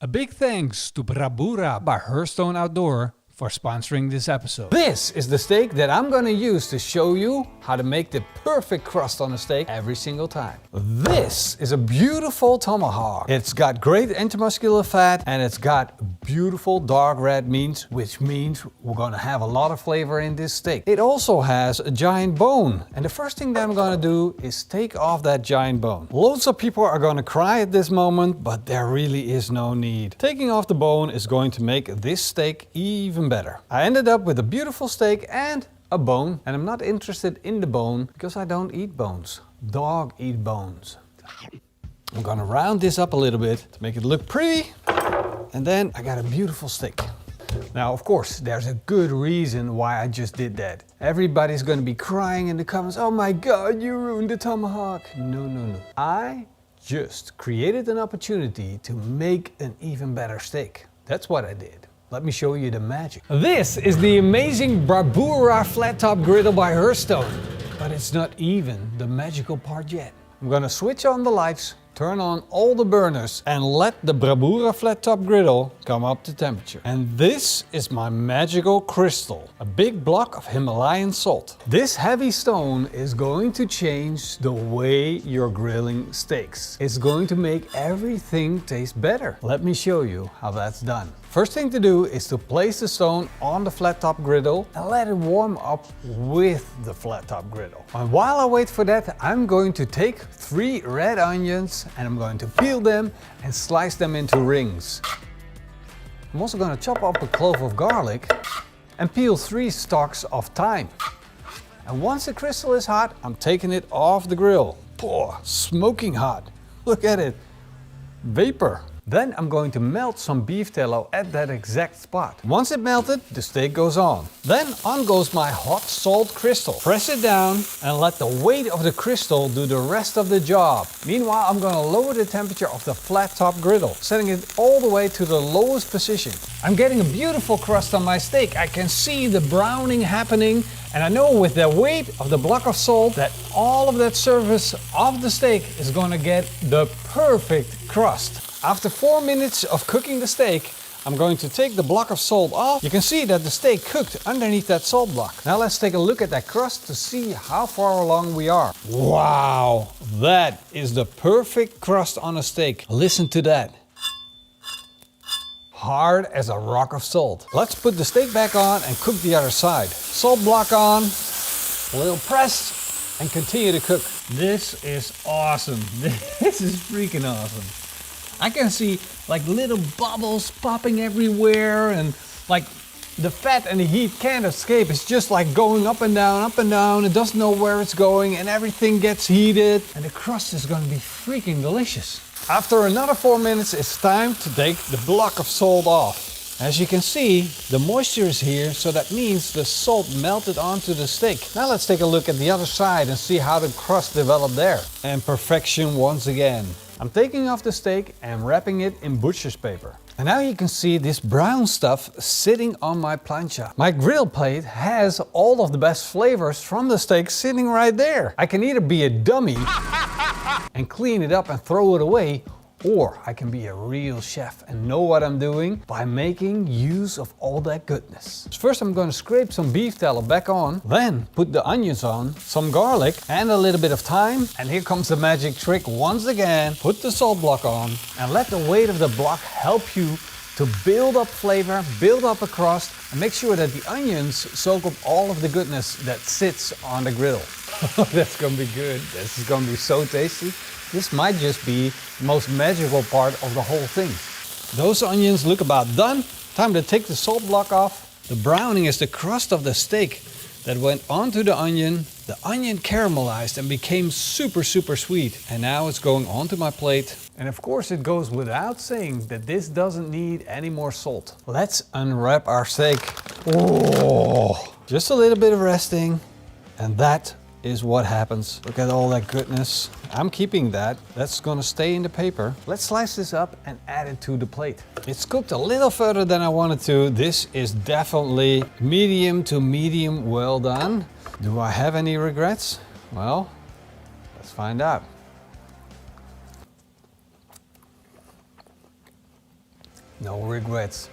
A big thanks to Brabura by Saltstone Outdoor for sponsoring this episode. This is the steak that I'm gonna use to show you how to make the perfect crust on a steak every single time. This is a beautiful tomahawk. It's got great intramuscular fat and it's got beautiful dark red meat, which means we're gonna have a lot of flavor in this steak. It also has a giant bone, and the first thing that I'm gonna do is take off that giant bone. Loads of people are gonna cry at this moment, but there really is no need. Taking off the bone is going to make this steak even better. I ended up with a beautiful steak and a bone, and I'm not interested in the bone because I don't eat bones. Dog eat bones. I'm gonna round this up a little bit to make it look pretty, and then I got a beautiful steak. Now, of course, there's a good reason why I just did that. Everybody's gonna be crying in the comments, oh my God, you ruined the tomahawk. No, no, no. I just created an opportunity to make an even better steak. That's what I did. Let me show you the magic. This is the amazing Brabura flat top griddle by Saltstone. But it's not even the magical part yet. I'm gonna switch on the lights, turn on all the burners, and let the Brabura flat top griddle come up to temperature. And this is my magical crystal, a big block of Himalayan salt. This heavy stone is going to change the way you're grilling steaks. It's going to make everything taste better. Let me show you how that's done. First thing to do is to place the stone on the flat top griddle and let it warm up with the flat top griddle. And while I wait for that, I'm going to take 3 red onions and I'm going to peel them and slice them into rings. I'm also going to chop up a clove of garlic and peel 3 stalks of thyme. And once the crystal is hot, I'm taking it off the grill. Oh, smoking hot. Look at it. Vapor. Then I'm going to melt some beef tallow at that exact spot. Once it melted, the steak goes on. Then on goes my hot salt crystal. Press it down and let the weight of the crystal do the rest of the job. Meanwhile, I'm going to lower the temperature of the flat top griddle, setting it all the way to the lowest position. I'm getting a beautiful crust on my steak. I can see the browning happening, and I know with the weight of the block of salt that all of that surface of the steak is going to get the perfect crust. After 4 minutes of cooking the steak, I'm going to take the block of salt off. You can see that the steak cooked underneath that salt block. Now let's take a look at that crust to see how far along we are. Wow, that is the perfect crust on a steak. Listen to that. Hard as a rock of salt. Let's put the steak back on and cook the other side. Salt block on, a little press, and continue to cook. This is awesome. This is freaking awesome. I can see like little bubbles popping everywhere, and like the fat and the heat can't escape. It's just like going up and down. It doesn't know where it's going, and everything gets heated, and the crust is going to be freaking delicious. After another 4 minutes, it's time to take the block of salt off. As you can see, the moisture is here, so that means the salt melted onto the steak. Now let's take a look at the other side and see how the crust developed there. And perfection once again. I'm taking off the steak and wrapping it in butcher's paper. And now you can see this brown stuff sitting on my plancha. My grill plate has all of the best flavors from the steak sitting right there. I can either be a dummy and clean it up and throw it away, or I can be a real chef and know what I'm doing by making use of all that goodness. First I'm going to scrape some beef tallow back on, then put the onions on, some garlic and a little bit of thyme. And here comes the magic trick once again. Put the salt block on and let the weight of the block help you to build up flavor, build up a crust, and make sure that the onions soak up all of the goodness that sits on the griddle. That's gonna be good. This is gonna be so tasty. This might just be the most magical part of the whole thing. Those onions look about done. Time to take the salt block off. The browning is the crust of the steak that went onto the onion. The onion caramelized and became super sweet. And now it's going onto my plate. And of course it goes without saying that this doesn't need any more salt. Let's unwrap our steak. Oh, just a little bit of resting, and that is what happens. Look at all that goodness. I'm keeping that. That's gonna stay in the paper. Let's slice this up and add it to the plate. It's cooked a little further than I wanted to. This is definitely medium to medium well done. Do I have any regrets? Well, let's find out. No regrets.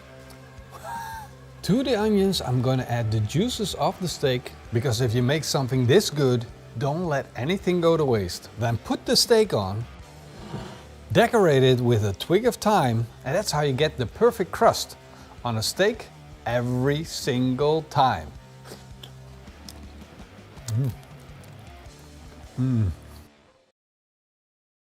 To the onions, I'm gonna add the juices of the steak, because if you make something this good, don't let anything go to waste. Then put the steak on, decorate it with a twig of thyme, and that's how you get the perfect crust on a steak every single time.